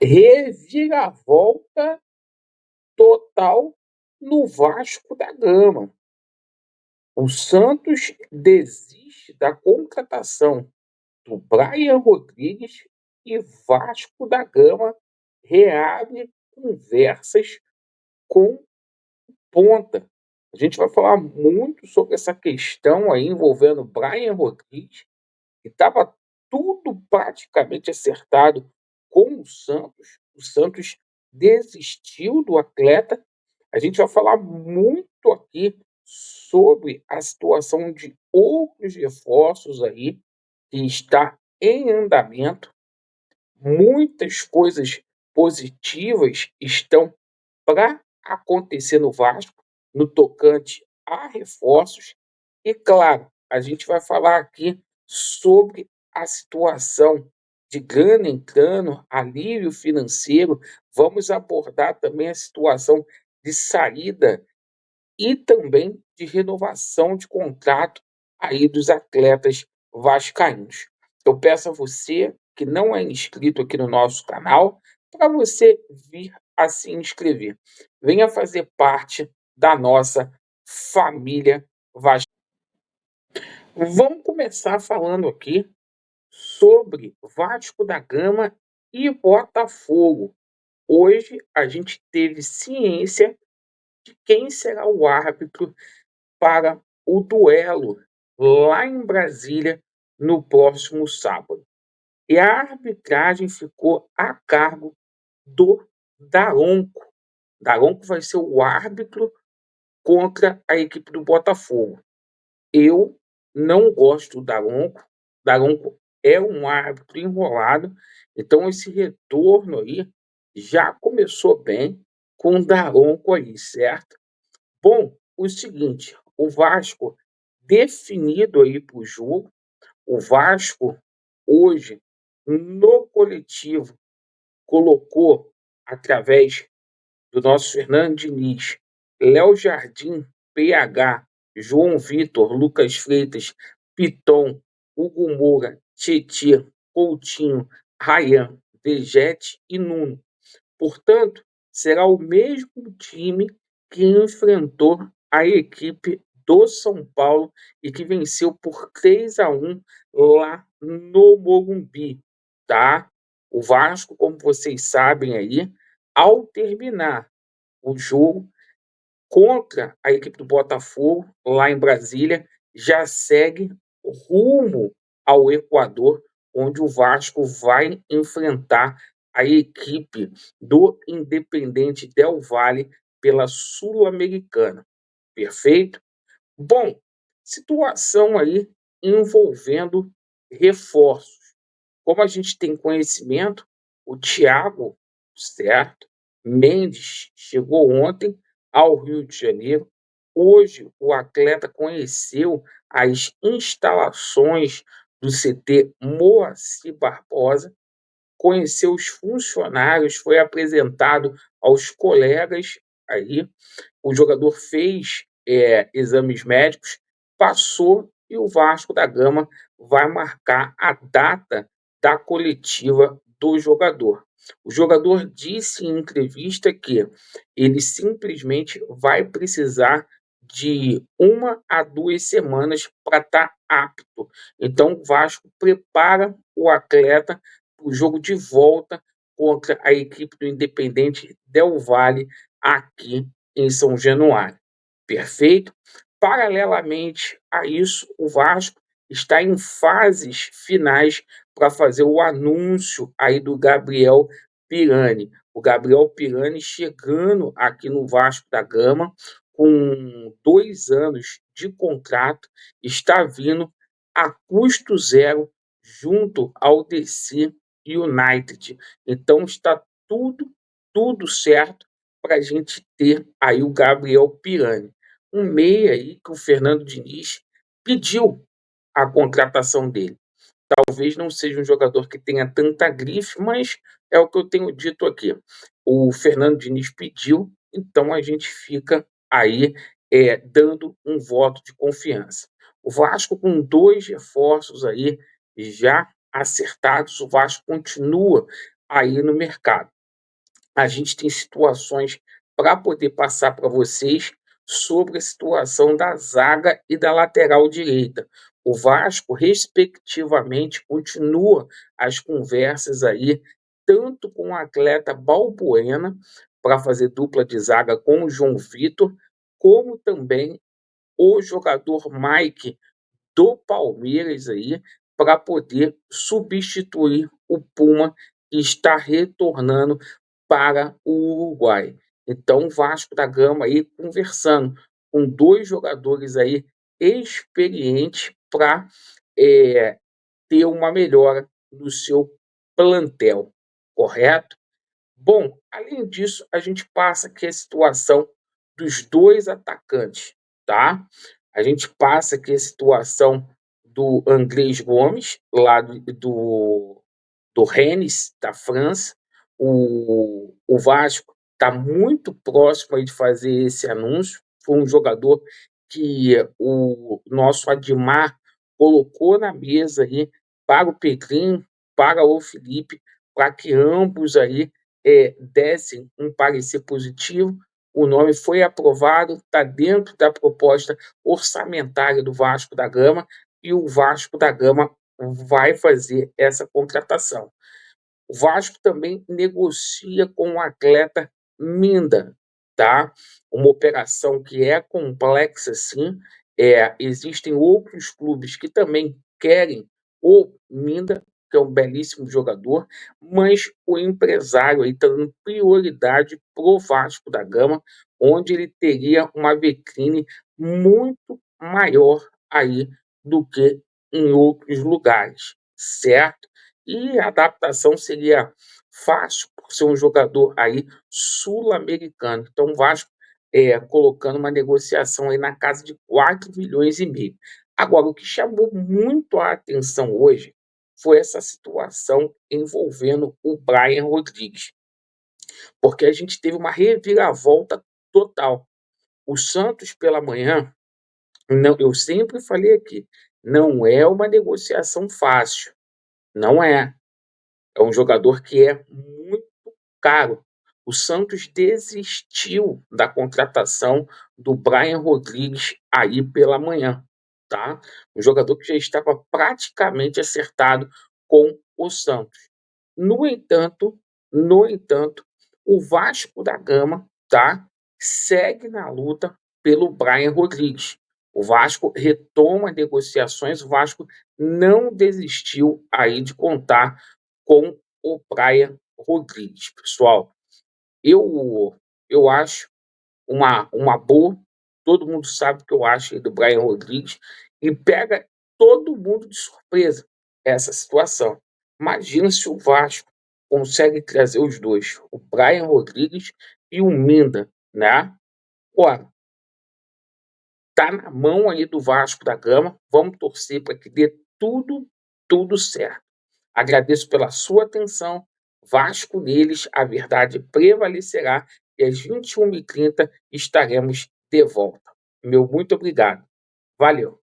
Reviravolta total no Vasco da Gama. O Santos desiste da contratação do Brian Rodrigues e Vasco da Gama reabre conversas com ponta. A gente vai falar muito sobre essa questão aí envolvendo Brian Rodrigues, que estava tudo praticamente acertado com o Santos. O Santos desistiu do atleta. A gente vai falar muito aqui sobre a situação de outros reforços aí que está em andamento. Muitas coisas positivas estão para acontecer no Vasco, no tocante a reforços. E, claro, a gente vai falar aqui sobre a situação de grana entrando, alívio financeiro. Vamos abordar também a situação de saída e também de renovação de contrato aí dos atletas vascaínos. Eu peço a você que não é inscrito aqui no nosso canal para você vir a se inscrever. Venha fazer parte da nossa família vascaína. Vamos começar falando aqui sobre Vasco da Gama e Botafogo. Hoje a gente teve ciência de quem será o árbitro para o duelo lá em Brasília no próximo sábado. E a arbitragem ficou a cargo do Daronco. Daronco vai ser o árbitro contra a equipe do Botafogo. Eu não gosto do Daronco. Daronco é um árbitro enrolado. Então esse retorno aí já começou bem com o Daronco aí, certo? Bom, o seguinte, o Vasco definido aí para o jogo, o Vasco hoje no coletivo colocou através do nosso Fernando Diniz, Léo Jardim, PH, João Vitor, Lucas Freitas, Piton, Hugo Moura, Tietê, Coutinho, Ryan, Vegete e Nuno. Portanto, será o mesmo time que enfrentou a equipe do São Paulo e que venceu por 3-1 lá no Morumbi, tá? O Vasco, como vocês sabem aí, ao terminar o jogo contra a equipe do Botafogo, lá em Brasília, já segue rumo ao Equador, onde o Vasco vai enfrentar a equipe do Independente Del Valle pela Sul-Americana. Perfeito? Bom, situação aí envolvendo reforços. Como a gente tem conhecimento, o Thiago, certo? Mendes chegou ontem ao Rio de Janeiro. Hoje, o atleta conheceu as instalações do CT Moacir Barbosa, conheceu os funcionários, foi apresentado aos colegas aí. O jogador fez exames médicos, passou e o Vasco da Gama vai marcar a data da coletiva do jogador. O jogador disse em entrevista que ele simplesmente vai precisar de 1 a 2 semanas para estar apto. Então, o Vasco prepara o atleta para o jogo de volta contra a equipe do Independente Del Valle aqui em São Januário. Perfeito? Paralelamente a isso, o Vasco está em fases finais para fazer o anúncio aí do Gabriel Pirani. O Gabriel Pirani chegando aqui no Vasco da Gama com 2 anos de contrato, está vindo a custo zero junto ao DC United. Então está tudo certo para a gente ter aí o Gabriel Pirani. Um meia aí que o Fernando Diniz pediu a contratação dele. Talvez não seja um jogador que tenha tanta grife, mas é o que eu tenho dito aqui. O Fernando Diniz pediu, então a gente fica aí dando um voto de confiança. O Vasco com 2 reforços aí já acertados, o Vasco continua aí no mercado. a gente tem situações para poder passar para vocês sobre a situação da zaga e da lateral direita. O Vasco, respectivamente, continua as conversas aí, tanto com o atleta Balbuena, para fazer dupla de zaga com o João Vitor, como também o jogador Mike do Palmeiras aí, para poder substituir o Puma, que está retornando para o Uruguai. Então, o Vasco da Gama aí conversando com dois jogadores aí experientes para ter uma melhora no seu plantel, correto? Bom, além disso, a gente passa aqui a situação dos dois atacantes, tá? A gente passa aqui a situação do Andrés Gomes, lá do Rennes, da França. O Vasco está muito próximo aí de fazer esse anúncio. Foi um jogador que o nosso Admar colocou na mesa aí para o Pedrinho, para o Felipe, para que ambos aí dessem um parecer positivo. O nome foi aprovado, está dentro da proposta orçamentária do Vasco da Gama e o Vasco da Gama vai fazer essa contratação. O Vasco também negocia com o atleta Minda, tá? Uma operação que é complexa, sim. Existem outros clubes que também querem o Minda, que é um belíssimo jogador, mas o empresário aí está dando prioridade para o Vasco da Gama, onde ele teria uma vitrine muito maior aí do que em outros lugares, certo? E a adaptação seria fácil por ser um jogador aí sul-americano. Então, o Vasco colocando uma negociação aí na casa de 4,5 milhões. Agora, o que chamou muito a atenção hoje foi essa situação envolvendo o Brian Rodrigues, porque a gente teve uma reviravolta total. O Santos, pela manhã, não, eu sempre falei aqui, não é uma negociação fácil, não é. É um jogador que é muito caro. O Santos desistiu da contratação do Brian Rodrigues aí pela manhã, tá? Um jogador que já estava praticamente acertado com o Santos. No entanto, o Vasco da Gama, tá? Segue na luta pelo Brian Rodrigues. O Vasco retoma negociações, o Vasco não desistiu aí de contar com o Brian Rodrigues, pessoal. Eu acho uma boa, todo mundo sabe o que eu acho do Brian Rodrigues, e pega todo mundo de surpresa essa situação. Imagina se o Vasco consegue trazer os dois, o Brian Rodrigues e o Minda, né? Ora, tá na mão aí do Vasco da Gama, vamos torcer para que dê tudo certo. Agradeço pela sua atenção. Vasco neles, a verdade prevalecerá e às 21h30 estaremos de volta. Meu muito obrigado. Valeu.